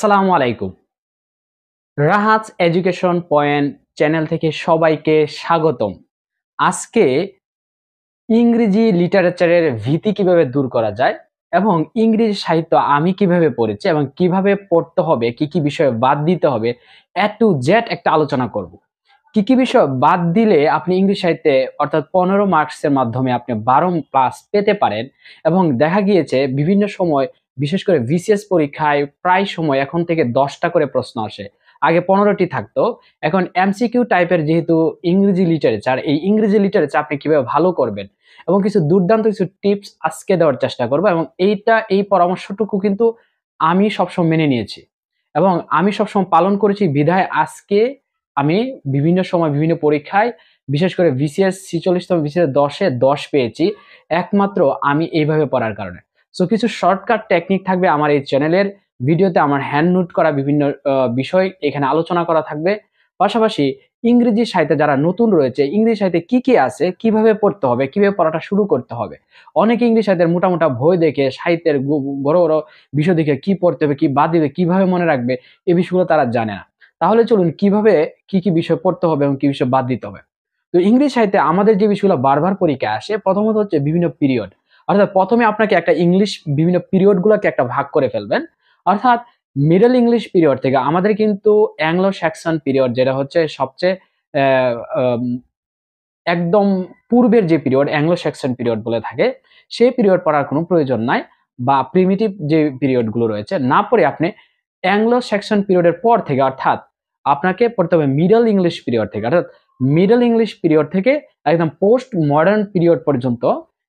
আসসালামু আলাইকুম। রাহাতস education point channel থেকে সবাইকে স্বাগতম। আজকে ইংরেজি লিটারেচারের ভীতি কিভাবে দূর করা যায় এবং ইংরেজি সাহিত্য আমি কিভাবে পড়েছি এবং কিভাবে পড়তে হবে, কি বিষয় বাদ দিতে হবে, A to Z একটা আলোচনা করব। কি বিষয় বাদ দিলে আপনি ইংরেজি সাহিত্যে অর্থাৎ 15 মার্কসের মাধ্যমে আপনি 12+ পেতে পারেন এবং দেখা গিয়েছে বিভিন্ন সময় বিশেষ করে বিসিএস পরীক্ষায় প্রায় সময় এখন থেকে 10টা করে প্রশ্ন আসে। আগে 15টি থাকতো। এখন এমসিকিউ টাইপের যেহেতু ইংরেজি লিটারেচার, এই ইংরেজি লিটারেচার আপনি কিভাবে ভালো করবেন এবং কিছু দুর্দান্ত কিছু টিপস আজকে দেওয়ার চেষ্টা করব এবং এই পরামর্শটুকু কিন্তু আমি সবসময় মেনে নিয়েছি এবং আমি সবসময় পালন করেছি বিধায় আজকে আমি বিভিন্ন সময় বিভিন্ন পরীক্ষায় বিশেষ করে বিসিএস 46তম বিসিএস 10 এ 10 পেয়েছি একমাত্র আমি এইভাবে পড়ার কারণে। সো কিছু শর্টকাট টেকনিক থাকবে আমার এই চ্যানেলের ভিডিওতে, আমার হ্যান্ড নোট করা বিভিন্ন বিষয় এখানে আলোচনা করা থাকবে। পাশাপাশি ইংরেজি সাহিত্যে যারা নতুন রয়েছে, ইংরেজি সাহিত্যে কি আছে, কিভাবে পড়তে হবে, কিভাবে পড়াটা শুরু করতে হবে। অনেকে ইংরেজি সাহিত্যের মোটা বই দেখে সাহিত্যের বড় বিষয় দেখে কি পড়তে হবে, কি বাদ দিবে, কিভাবে মনে রাখবে এই বিষয়গুলো তারা জানে না। তাহলে চলুন কিভাবে কি বিষয় পড়তে হবে এবং কি বিষয় বাদ দিতে হবে। তো ইংরেজি সাহিত্যে আমাদের যে বিষয়গুলো বারবার পরীক্ষায় আসে, প্রথমত হচ্ছে বিভিন্ন পিরিয়ড। অর্থাৎ প্রথমে আপনাকে একটা ইংলিশ বিভিন্ন পিরিয়ড গুলোকে একটা ভাগ করে ফেলবেন। অর্থাৎ মিডল ইংলিশ পিরিয়ড থেকে আমাদের কিন্তু অ্যাংলো স্যাক্সন পিরিয়ড যেটা হচ্ছে সবচেয়ে আহ, আম, একদম পূর্বের যে পিরিয়ড অ্যাংলো স্যাক্সন পিরিয়ড বলে থাকে, সেই পিরিয়ড পড়ার কোনো প্রয়োজন নাই। বা প্রিমিটিভ যে পিরিয়ড গুলো রয়েছে না পড়ে আপনি অ্যাংলো স্যাক্সন পিরিয়ডের পর থেকে অর্থাৎ আপনাকে পড়তে হবে মিডল ইংলিশ পিরিয়ড থেকে, অর্থাৎ মিডল ইংলিশ পিরিয়ড থেকে একদম পোস্ট মডার্ন পিরিয়ড পর্যন্ত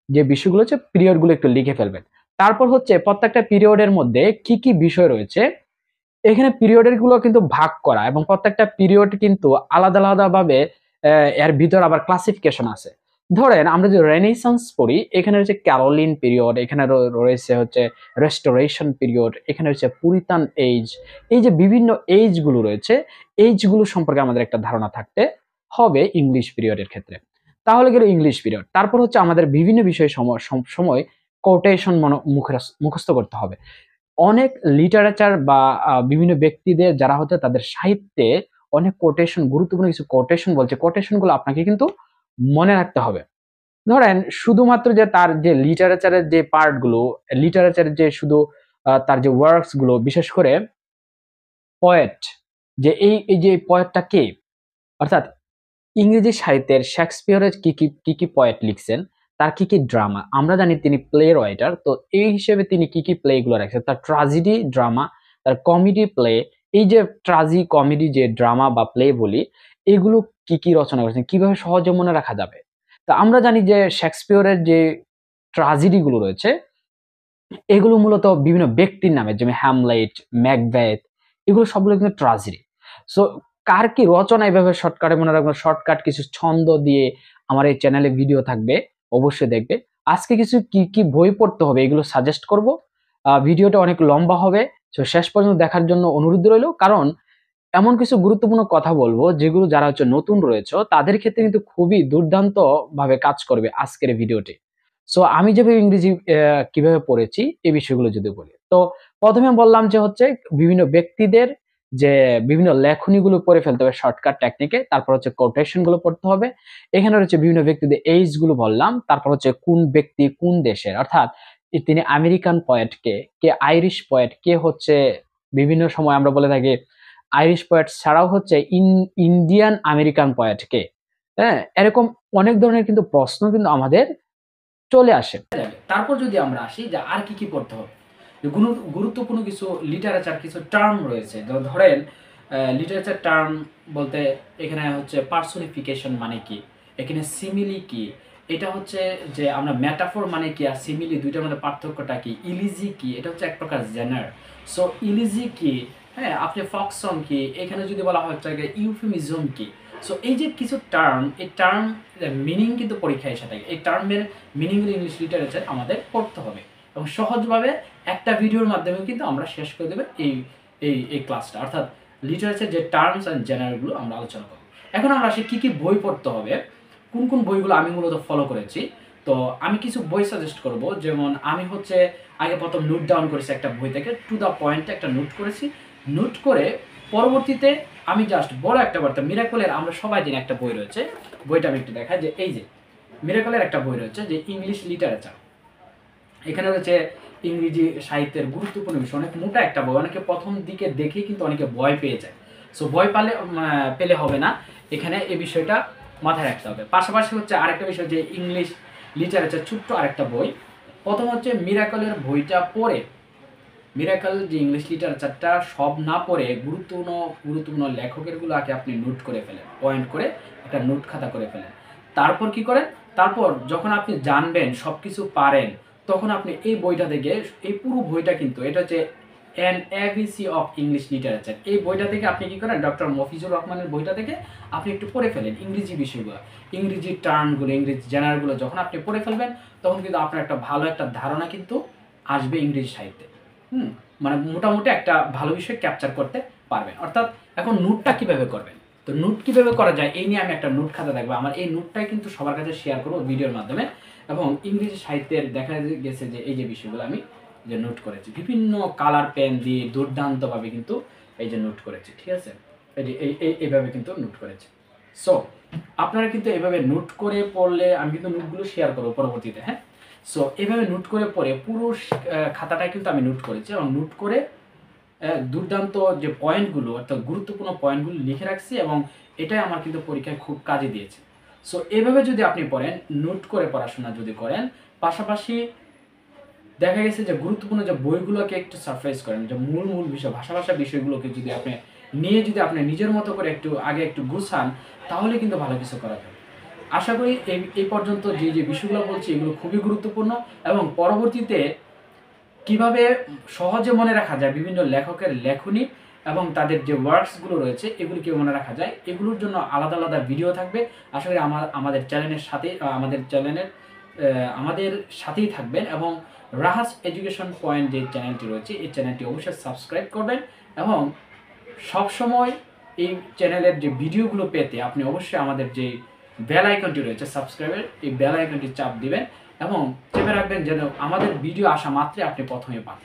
যে বিষয়গুলো হচ্ছে পিরিয়ডগুলো একটু লিখে ফেলবেন। তারপর হচ্ছে প্রত্যেকটা পিরিয়ডের মধ্যে কি বিষয় রয়েছে এখানে পিরিয়ডের গুলো কিন্তু ভাগ করা এবং প্রত্যেকটা পিরিয়ড কিন্তু আলাদা ভাবে এর ভিতর আবার ক্লাসিফিকেশন আছে। ধরেন আমরা যে রেনেসান্স পড়ি, এখানে রয়েছে ক্যারোলিন পিরিয়ড, এখানে রয়েছে হচ্ছে রেস্টোরেশন পিরিয়ড, এখানে রয়েছে পুরিতান এজ। এই যে বিভিন্ন এজ গুলো রয়েছে, এজ গুলো সম্পর্কে আমাদের একটা ধারণা থাকতে হবে ইংলিশ পিরিয়ডের ক্ষেত্রে। তাহলে গেল ইংলিশ পিরিয়ড। তারপর হচ্ছে আমাদের বিভিন্ন বিষয় সময় কোটেশন মুখস্থ করতে হবে। অনেক লিটারেচার বা বিভিন্ন ব্যক্তিদের যারা হচ্ছে তাদের সাহিত্যে অনেক কোটেশন, গুরুত্বপূর্ণ কিছু কোটেশন বলছে, কোটেশন গুলো আপনাকে কিন্তু মনে রাখতে হবে। ধরেন শুধুমাত্র যে তার যে লিটারেচারের যে পার্ট গুলো, লিটারেচারের যে শুধু তার যে ওয়ার্কস গুলো, বিশেষ করে পয়েট, যে এই যে পয়েটটা কে, অর্থাৎ ইংরেজি সাহিত্যের শেক্সপিয়রের কি পয়েট লিখছেন, তার কি ড্রামা, আমরা জানি তিনি প্লে রাইটার, তো এই হিসেবে তিনি কি প্লে গুলো রাখছেন, তার ট্রাজেডি ড্রামা, তার কমেডি প্লে, এই যে ট্রাজি কমেডি যে ড্রামা বা প্লে বলি, এগুলো কি রচনা করেছেন, কিভাবে সহজে মনে রাখা যাবে। তা আমরা জানি যে শেক্সপিয়রের যে ট্রাজেডি গুলো রয়েছে এগুলো মূলত বিভিন্ন ব্যক্তির নামে, যেমন হ্যামলেট, ম্যাকবেথ, এগুলো সবগুলো কিন্তু ট্রাজেডি। সো কার কি রচনা এভাবে শর্টকাটে মনে রাখবেন, শর্টকাট কিছু ছন্দ দিয়ে আমার এই চ্যানেলে ভিডিও থাকবে, অবশ্যই দেখবে। আজকে কিছু কি বই পড়তে হবে এগুলো সাজেস্ট করব। ভিডিওটা অনেক লম্বা হবে, তো শেষ পর্যন্ত দেখার জন্য অনুরোধ রইল, কারণ এমন কিছু গুরুত্বপূর্ণ কথা বলবো যেগুলো যারা হচ্ছে নতুন রয়েছে তাদের ক্ষেত্রে কিন্তু খুবই দুর্দান্ত ভাবে কাজ করবে আজকের ভিডিওটি। সো আমি যেভাবে ইংরেজি কিভাবে পড়েছি এই বিষয়গুলো যদি বলি, তো প্রথমে বললাম যে হচ্ছে বিভিন্ন ব্যক্তিদের যে বিভিন্ন লেখনীগুলো পড়ে ফেলতে হবে শর্টকাট টেকনিকে, তারপর হচ্ছে কোটেশন গুলো পড়তে হবে। এখানে হচ্ছে বিভিন্ন ব্যক্তিদের এইজ গুলো বললাম, তারপর হচ্ছে কোন ব্যক্তি কোন দেশের, অর্থাৎ তিনি আমেরিকান পয়েট, কে আইরিশ পয়েট, কে হচ্ছে বিভিন্ন সময় আমরা বলে থাকি আইরিশ পয়েট ছাড়াও হচ্ছে ইন্ডিয়ান আমেরিকান পয়েট কে। হ্যাঁ, এরকম অনেক ধরনের কিন্তু প্রশ্ন কিন্তু আমাদের চলে আসে। তারপর যদি আমরা আসি যে আর কি পড়তে হবে, গুরুত্বপূর্ণ কিছু লিটারেচার কিছু টার্ম রয়েছে। ধরেন লিটারেচার টার্ম বলতে এখানে হচ্ছে পার্সোনিফিকেশন মানে কি, এখানে সিমিলি কি, এটা হচ্ছে যে আমরা মেটাফোর মানে কি আর সিমিলি দুইটার মধ্যে পার্থক্যটা কি, ইলিজি কি, এটা হচ্ছে এক প্রকার জেনার। সো ইলিজি কি, হ্যাঁ আপনি ফক সং কি, এখানে যদি বলা হয় ইউফেমিজম কি। সো এই যে কিছু টার্ম, এই টার্ম মিনিং কিন্তু পরীক্ষায় এসে থাকে, এই টার্মের মিনিংগুলো ইংলিশ লিটারেচার আমাদের পড়তে হবে এবং সহজভাবে একটা ভিডিওর মাধ্যমে কিন্তু আমরা শেষ করে দেবো এই ক্লাসটা, অর্থাৎ লিটারেচার যে টার্মস অ্যান্ড জেনারেলগুলো আমরা আলোচনা করব। এখন আমরা আসি কি বই পড়তে হবে, কোন বইগুলো আমি মূলত ফলো করেছি। তো আমি কিছু বই সাজেস্ট করব, যেমন আমি হচ্ছে আগে প্রথম নোট ডাউন করেছি একটা বই থেকে, টু দ্য পয়েন্টে একটা নোট করেছি, নোট করে পরবর্তীতে আমি জাস্ট বড় একটা বার্তা মিরাকলের, আমরা সবাই জানি একটা বই রয়েছে, বইটা আমি একটু দেখাই যে এই যে মিরাকলের একটা বই রয়েছে যে ইংলিশ লিটারেচার। এখানে রয়েছে ইংরেজি সাহিত্যের গুরুত্বপূর্ণ বিষয়, অনেক মোটা একটা বই, অনেকে প্রথম দিকে দেখেই কিন্তু অনেকে ভয় পেয়ে যায়। সো ভয় পেলে হবে না, এখানে এই বিষয়টা মাথায় রাখতে হবে। পাশাপাশি হচ্ছে আরেকটা বিষয় যে ইংলিশ লিটারেচার ছোট্ট আরেকটা বই। প্রথম হচ্ছে মিরাকলের বইটা পড়ে, মিরাকল যে ইংলিশ লিটারেচারটা সব না পড়ে গুরুত্বপূর্ণ লেখকেরগুলো আগে আপনি নোট করে ফেলেন, পয়েন্ট করে একটা নোট খাতা করে ফেলেন। তারপর কি করেন, তারপর যখন আপনি জানবেন সব কিছু পারেন, তখন আপনি এই বইটা থেকে, এই পুরো বইটা কিন্তু এটা হচ্ছে an ABC of English literature, এই বইটা থেকে আপনি কি করেন, ডক্টর মফিজুর রহমানের বইটা থেকে আপনি একটু পড়ে ফেলেন ইংরেজি বিষয়গুলো, ইংরেজি টার্মগুলো, ইংরেজি জেনারগুলো যখন আপনি পড়ে ফেলবেন, তখন কিন্তু আপনার একটা ভালো একটা ধারণা কিন্তু আসবে ইংরেজি সাহিত্যে। মানে মোটামুটি একটা ভালো বিষয় ক্যাপচার করতে পারবেন। অর্থাৎ এখন নোটটা কিভাবে করবেন, তো নোট কিভাবে করা যায় এই নিয়ে আমি একটা নোট খাতা দেখবো, আমার এই নোটটাই কিন্তু সবার কাছে শেয়ার করবো ভিডিওর মাধ্যমে। এবং ইংরেজি সাহিত্যের দেখা গেছে যে এই যে বিষয়গুলো আমি যে নোট করেছি, বিভিন্ন কালার পেন দিয়ে দুর্দান্তভাবে কিন্তু এই যে নোট করেছি, ঠিক আছে, এই যে এইভাবে কিন্তু নোট করেছি। সো আপনারা কিন্তু এভাবে নোট করে পড়লে, আমি কিন্তু নোটগুলো শেয়ার করবো পরবর্তীতে, হ্যাঁ। সো এভাবে নোট করে পড়ে পুরো খাতাটাই কিন্তু আমি নোট করেছি, এবং নোট করে দুর্দান্ত যে পয়েন্টগুলো, অর্থাৎ গুরুত্বপূর্ণ পয়েন্টগুলো লিখে রাখছি, এবং এটাই আমার কিন্তু পরীক্ষায় খুব কাজে দিয়েছে। সো এভাবে যদি আপনি পড়েন, নোট করে পড়াশোনা যদি করেন, পাশাপাশি দেখা গেছে যে গুরুত্বপূর্ণ যে বইগুলোকে একটু সারপ্রাইজ করেন, যে মূল বিষয় ভাষা বিষয়গুলোকে যদি আপনি নিয়ে যদি আপনি নিজের মতো করে একটু আগে একটু গুছান, তাহলে কিন্তু ভালো কিছু করা যাবে। আশা করি এই পর্যন্ত যে বিষয়গুলো বলছি এগুলো খুবই গুরুত্বপূর্ণ, এবং পরবর্তীতে কিভাবে সহজে মনে রাখা যায় বিভিন্ন লেখকের লেখনী এবং তাদের যে ওয়ার্কসগুলো রয়েছে এগুলিকে মনে রাখা যায়, এগুলোর জন্য আলাদা আলাদা ভিডিও থাকবে। আশা করি আমাদের চ্যানেলের সাথে আমাদের সাথেই থাকবেন, এবং রাহাস এডুকেশন পয়েন্ট যে চ্যানেলটি রয়েছে এই চ্যানেলটি অবশ্যই সাবস্ক্রাইব করবেন, এবং সবসময় এই চ্যানেলের যে ভিডিওগুলো পেতে আপনি অবশ্যই আমাদের যে বেল আইকনটি রয়েছে সাবস্ক্রাইবের, এই বেল আইকনটি চাপ দিবেন এবং চেপে রাখবেন যেন আমাদের ভিডিও আসা মাত্রই আপনি প্রথমে পান।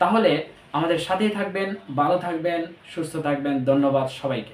তাহলে আমাদের সাথেই থাকবেন, ভালো থাকবেন, সুস্থ থাকবেন। ধন্যবাদ সবাইকে।